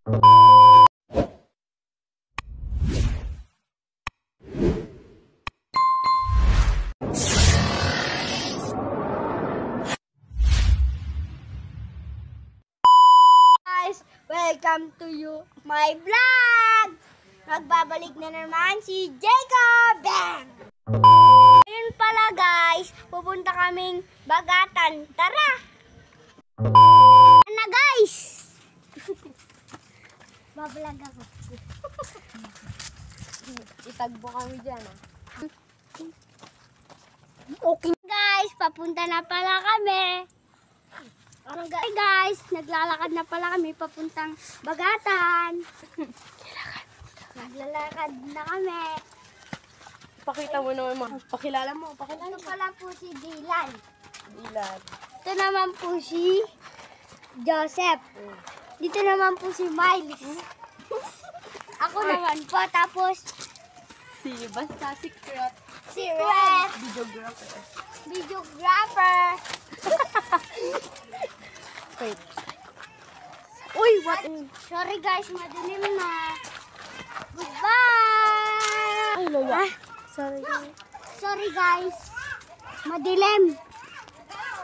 Welcome to you, my vlog! Magbabalik na naman si Jacob! Bang! Ngayon pala guys, pupunta kaming Bagatan. Tara! Ano guys? Babalag ako. Itagbo kami dyan Okay guys, papunta na pala kami. Okay guys, naglalakad na pala kami papuntang Bagatan. Naglalakad na kami. Pakita mo naman ma. Pakilala mo. Ito pala po si Dylan. Ilan? Ito naman po si Joseph. Dito naman po si Miley. Ako naman po. Tapos Basta secret. si Red. Videographer. Videographer. Wait. Uy, what? Sorry guys, madilim na. Goodbye! Ay, loya. Sorry. Sorry guys. Madilim.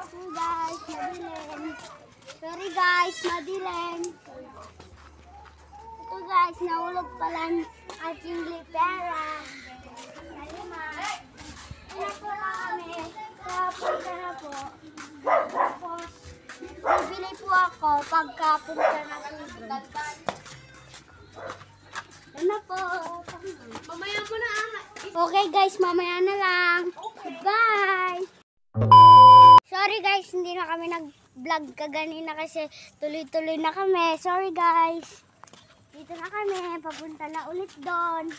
Sorry guys, madilim. Sorry guys, madilim. Ito guys, nahulog pala ang aking lipera. Ano po na kami. Kapunta na po. Tapos, bibili po ako pagkapunta na po. Ano po? Mamaya mo na. Okay guys, mamaya na lang. Goodbye! Sorry guys, hindi na kami nag-vlog kaganina kasi tuloy-tuloy na kami. Sorry guys. Dito na kami. Papunta na ulit doon.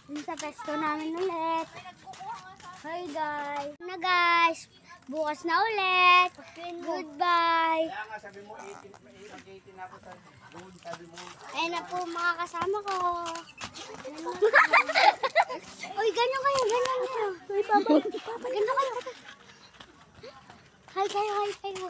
Dun sa pesto namin ulit. Hi guys. Na guys. Bukas na ulit. Goodbye. Ayun na po mga kasama ko. Uy, ganyan kayo, ganyan kayo. Uy, papa, ganyan kayo. Hi kayo, hi kayo.